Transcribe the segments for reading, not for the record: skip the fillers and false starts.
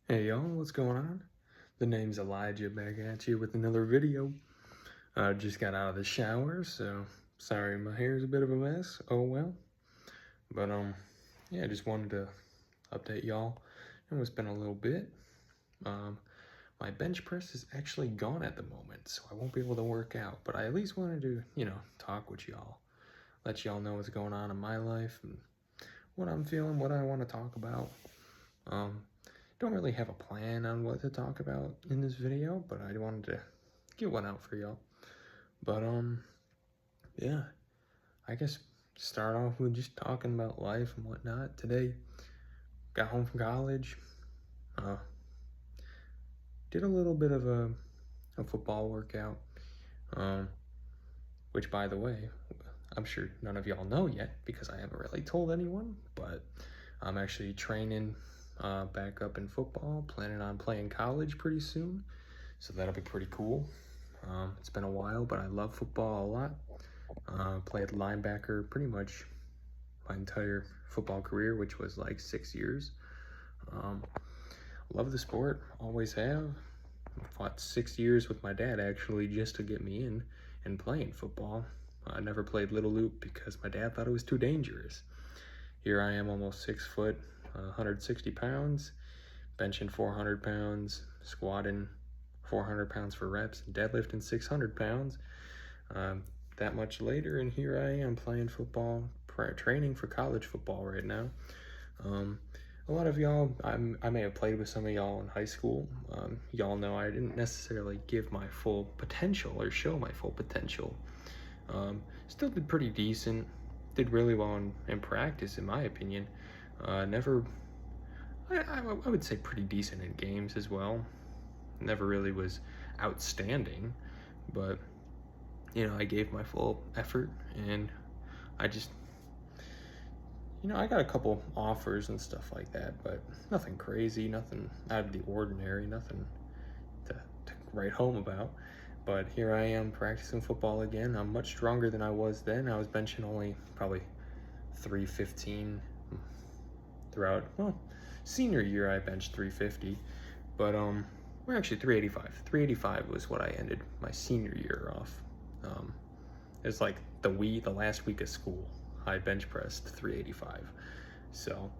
Hey y'all, what's going on? The name's Elijah back at you with another video. I just got out of the shower, so sorry my hair's a bit of a mess. Oh well. But yeah, I just wanted to update y'all. It's been a little bit. Um, my bench press is actually gone at the moment, so I won't be able to work out. But I at least wanted to, talk with y'all, let y'all know what's going on in my life and what I'm feeling, what I want to talk about. Um, don't really have a plan on what to talk about in this video, but I wanted to get one out for y'all. But yeah, I guess start off with just talking about life and whatnot. Today, got home from college, uh, did a little bit of a football workout, um, which by the way, I'm sure none of y'all know yet because I haven't really told anyone, but I'm actually training back up in football, planning on playing college pretty soon, so that'll be pretty cool. It's been a while, but I love football a lot. Played linebacker pretty much my entire football career, which was like 6 years. Love the sport, always have. Fought 6 years with my dad actually just to get me in and playing football. I never played Little Loop because my dad thought it was too dangerous. Here I am, almost 6 foot, 160 pounds, benching 400 pounds, squatting 400 pounds for reps, and deadlifting 600 pounds. That much later, and here I am playing football, training for college football right now. A lot of y'all, I may have played with some of y'all in high school. Y'all know I didn't necessarily give my full potential or show my full potential. Still did pretty decent, did really well in practice, in my opinion. Never, I would say pretty decent in games as well. Never really was outstanding, but I gave my full effort, and I just, I got a couple offers and stuff like that, but nothing crazy, nothing out of the ordinary, nothing to write home about. But here I am practicing football again. I'm much stronger than I was then. I was benching only probably 315 throughout, well, senior year I benched 350, but we're actually 385. 385 was what I ended my senior year off. It was like the last week of school, I bench pressed 385. So,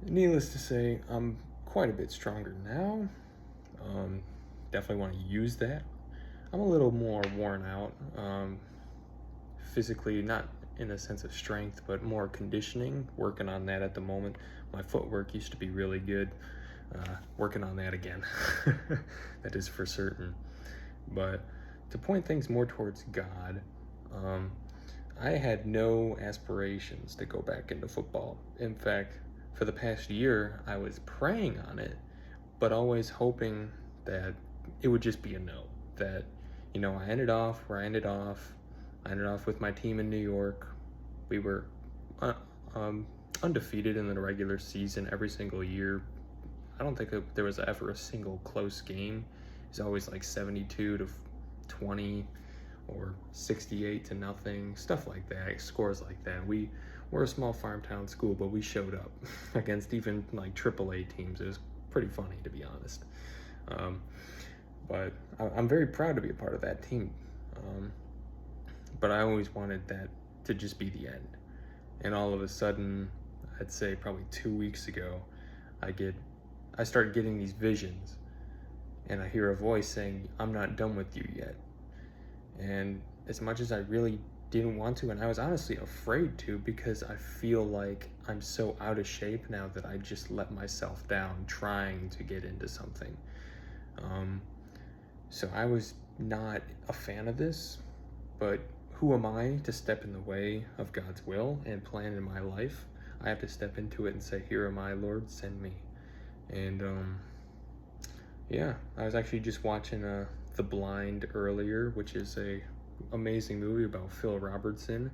needless to say, I'm quite a bit stronger now. Definitely want to use that. I'm a little more worn out, physically, not in a sense of strength, but more conditioning. Working on that at the moment. My footwork used to be really good. Working on that again. That is for certain. But to point things more towards God, I had no aspirations to go back into football. In fact, for the past year, I was praying on it, but always hoping that it would just be a no. That, I ended off where I ended off. I ended off with my team in New York. We were undefeated in the regular season every single year. I don't think there was ever a single close game. It's always like 72-20 or 68-0, stuff like that, scores like that. We're a small farm town school, but we showed up against even like AAA teams. It was pretty funny, to be honest. But I'm very proud to be a part of that team. But I always wanted that to just be the end. And all of a sudden, I'd say probably 2 weeks ago, I started getting these visions, and I hear a voice saying, "I'm not done with you yet." And as much as I really didn't want to, and I was honestly afraid to, because I feel like I'm so out of shape now that I just let myself down trying to get into something. So I was not a fan of this, but who am I to step in the way of God's will and plan in my life? I have to step into it and say, "Here am I, Lord, send me." And yeah, I was actually just watching The Blind earlier, which is a amazing movie about Phil Robertson.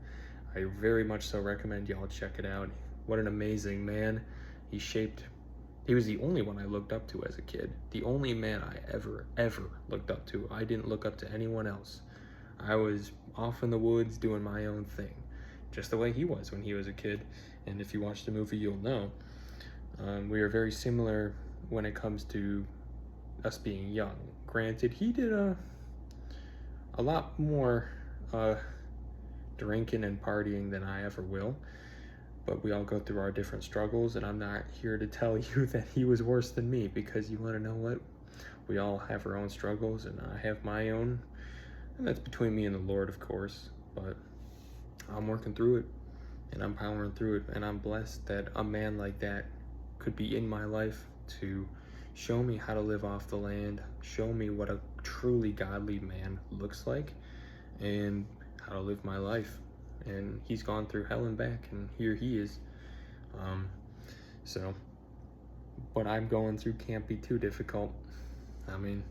I very much so recommend y'all check it out. What an amazing man. He was the only one I looked up to as a kid. The only man I ever looked up to. I didn't look up to anyone else. I was off in the woods doing my own thing, just the way he was when he was a kid. And if you watch the movie, you'll know. We are very similar when it comes to us being young. Granted, he did a lot more drinking and partying than I ever will, but we all go through our different struggles, and I'm not here to tell you that he was worse than me, because you want to know what? We all have our own struggles, and I have my own, and that's between me and the Lord, of course, but I'm working through it, and I'm powering through it, and I'm blessed that a man like that could be in my life to show me how to live off the land, show me what a truly godly man looks like, and how to live my life. And he's gone through hell and back, and here he is. So what I'm going through can't be too difficult. I mean,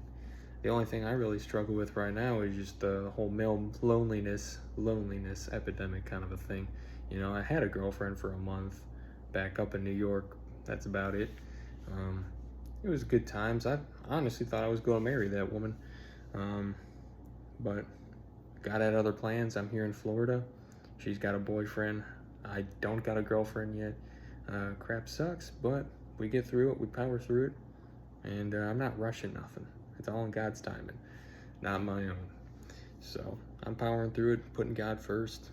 the only thing I really struggle with right now is just the whole male loneliness epidemic kind of a thing. You know, I had a girlfriend for a month back up in New York. That's about it. It was good times. I honestly thought I was going to marry that woman. But God had other plans. I'm here in Florida. She's got a boyfriend. I don't got a girlfriend yet. Crap sucks, but we get through it. We power through it. And I'm not rushing nothing. It's all in God's timing, not my own. So I'm powering through it, putting God first.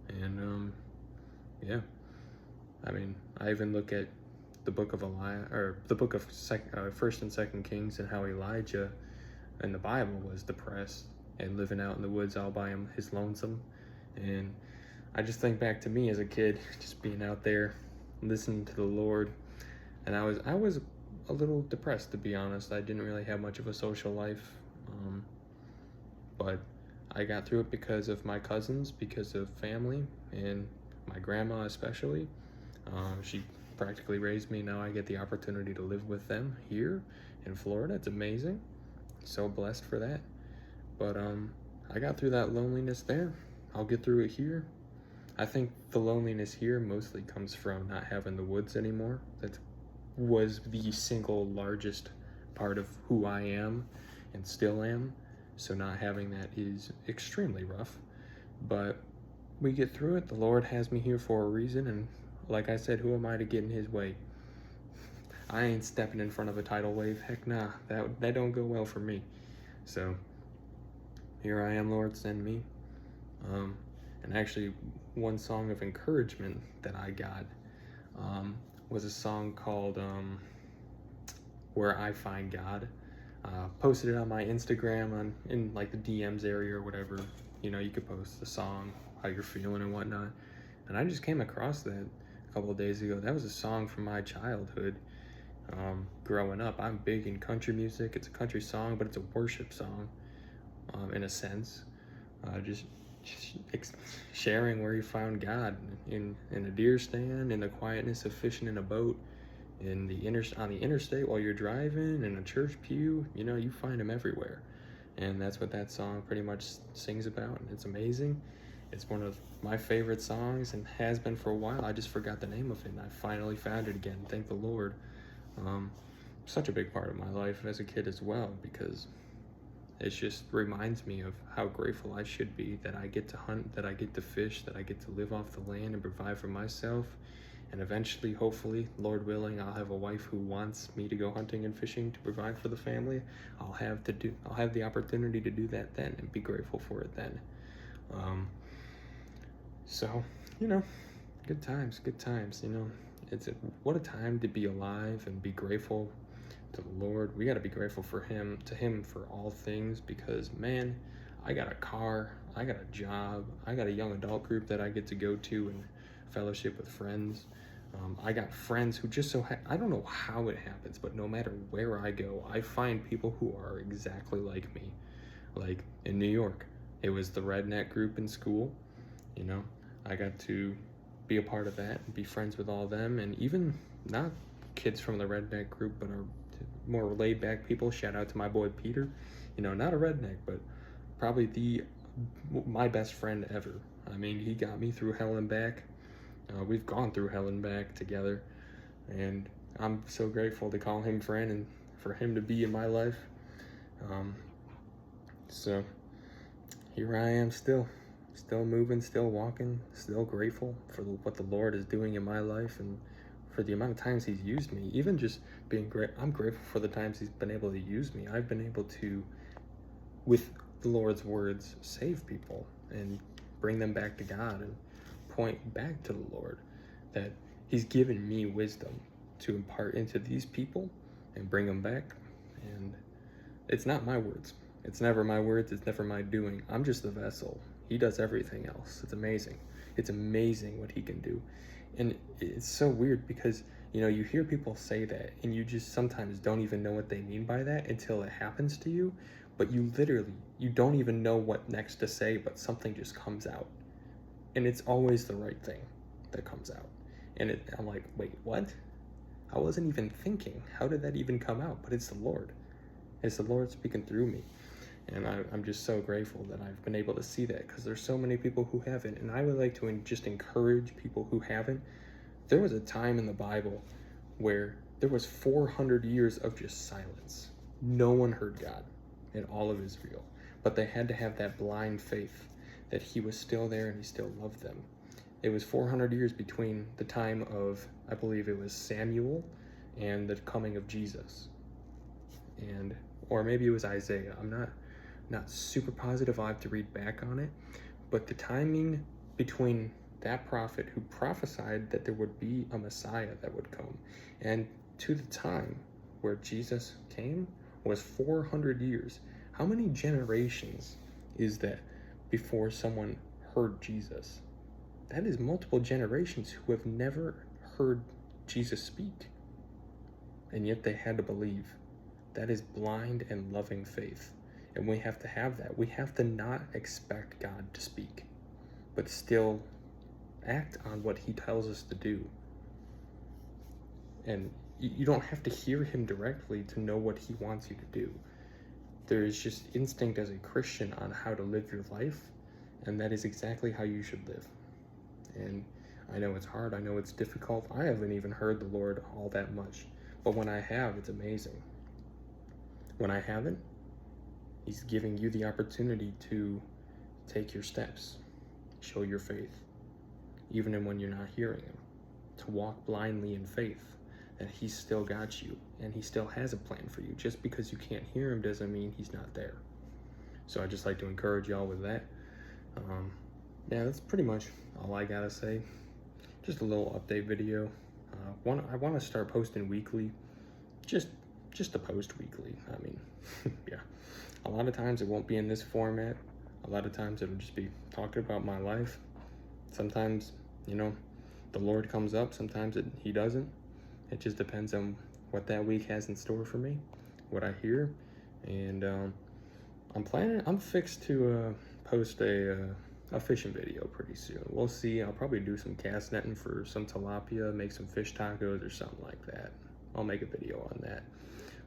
And yeah, I mean, I even look at the book of First and Second Kings, and how Elijah in the Bible was depressed and living out in the woods all by his lonesome. And I just think back to me as a kid, just being out there, listening to the Lord, and I was a little depressed, to be honest. I didn't really have much of a social life, but I got through it because of my cousins, because of family, and my grandma especially. She practically raised me. Now I get the opportunity to live with them here in Florida. It's amazing. So blessed for that. But I got through that loneliness there. I'll get through it here. I think the loneliness here mostly comes from not having the woods anymore. That was the single largest part of who I am and still am. So not having that is extremely rough. But we get through it. The Lord has me here for a reason, and like I said, who am I to get in his way? I ain't stepping in front of a tidal wave. Heck nah, that don't go well for me. So here I am, Lord, send me. And actually, one song of encouragement that I got was a song called Where I Find God. Posted it on my Instagram in like the DMs area or whatever. You know, you could post the song, how you're feeling and whatnot. And I just came across that a couple of days ago. That was a song from my childhood. Growing up, I'm big in country music. It's a country song, but it's a worship song, in a sense. Just sharing where you found God in a deer stand, in the quietness of fishing in a boat, on the interstate while you're driving, in a church pew. You know, you find him everywhere. And that's what that song pretty much sings about, and it's amazing. It's one of my favorite songs and has been for a while. I just forgot the name of it, and I finally found it again. Thank the Lord. Such a big part of my life as a kid as well, because it just reminds me of how grateful I should be that I get to hunt, that I get to fish, that I get to live off the land and provide for myself. And eventually, hopefully, Lord willing, I'll have a wife who wants me to go hunting and fishing to provide for the family. I'll have the opportunity to do that then, and be grateful for it then. So, you know, good times, you know. What a time to be alive and be grateful to the Lord. We got to be grateful to him for all things, because man, I got a car, I got a job, I got a young adult group that I get to go to and fellowship with friends. I got friends who just I don't know how it happens, but no matter where I go, I find people who are exactly like me. Like in New York, it was the redneck group in school. You know, I got to be a part of that and be friends with all of them, and even not kids from the redneck group, but are more laid back people. Shout out to my boy Peter. You know, not a redneck, but probably my best friend ever. I mean, he got me through hell and back. We've gone through hell and back together, and I'm so grateful to call him friend and for him to be in my life. So here I am, still moving, still walking, still grateful for what the Lord is doing in my life and for the amount of times he's used me. Even just being great, I'm grateful for the times he's been able to use me. I've been able to, with the Lord's words, save people and bring them back to God and point back to the Lord, that he's given me wisdom to impart into these people and bring them back. And it's not my words. It's never my words. It's never my doing. I'm just the vessel. He does everything else. It's amazing. It's amazing what he can do. And it's so weird because, you know, you hear people say that and you just sometimes don't even know what they mean by that until it happens to you. But you literally, you don't even know what next to say, but something just comes out. And it's always the right thing that comes out. And I'm like, wait, what? I wasn't even thinking. How did that even come out? But it's the Lord. It's the Lord speaking through me. And I'm just so grateful that I've been able to see that, because there's so many people who haven't. And I would like to just encourage people who haven't. There was a time in the Bible where there was 400 years of just silence. No one heard God in all of Israel. But they had to have that blind faith that he was still there and he still loved them. It was 400 years between the time of, I believe it was Samuel, and the coming of Jesus. And, or maybe it was Isaiah. I'm not super positive. I'll have to read back on it. But the timing between that prophet who prophesied that there would be a Messiah that would come and to the time where Jesus came was 400 years. How many generations is that before someone heard Jesus? That is multiple generations who have never heard Jesus speak. And yet they had to believe. That is blind and loving faith. And we have to have that. We have to not expect God to speak, but still act on what he tells us to do. And you don't have to hear him directly to know what he wants you to do. There is just instinct as a Christian on how to live your life, and that is exactly how you should live. And I know it's hard. I know it's difficult. I haven't even heard the Lord all that much. But when I have, it's amazing. When I haven't, he's giving you the opportunity to take your steps, show your faith, even when you're not hearing him, to walk blindly in faith that he's still got you and he still has a plan for you. Just because you can't hear him doesn't mean he's not there. So I just like to encourage y'all with that. Yeah, that's pretty much all I gotta say. Just a little update video. I want to start posting weekly, just to post weekly. I mean, yeah. A lot of times it won't be in this format. A lot of times it'll just be talking about my life. Sometimes, you know, the Lord comes up. Sometimes he doesn't. It just depends on what that week has in store for me, what I hear. And I'm fixed to post a fishing video pretty soon. We'll see. I'll probably do some cast netting for some tilapia, make some fish tacos or something like that. I'll make a video on that.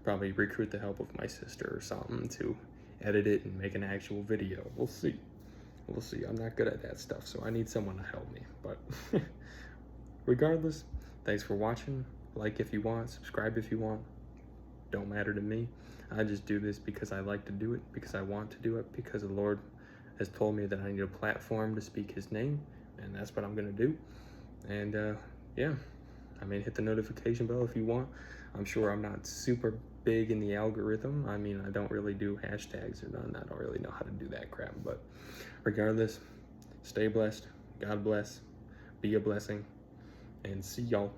Probably recruit the help of my sister or something to edit it and make an actual video. We'll see. We'll see. I'm not good at that stuff, so I need someone to help me. But regardless, thanks for watching. Like if you want, subscribe if you want. Don't matter to me. I just do this because I like to do it, because I want to do it, because the Lord has told me that I need a platform to speak his name, and that's what I'm gonna do. And yeah, I mean, hit the notification bell if you want. I'm sure I'm not super big in the algorithm. I mean, I don't really do hashtags or none. I don't really know how to do that crap. But regardless, stay blessed. God bless. Be a blessing. And see y'all.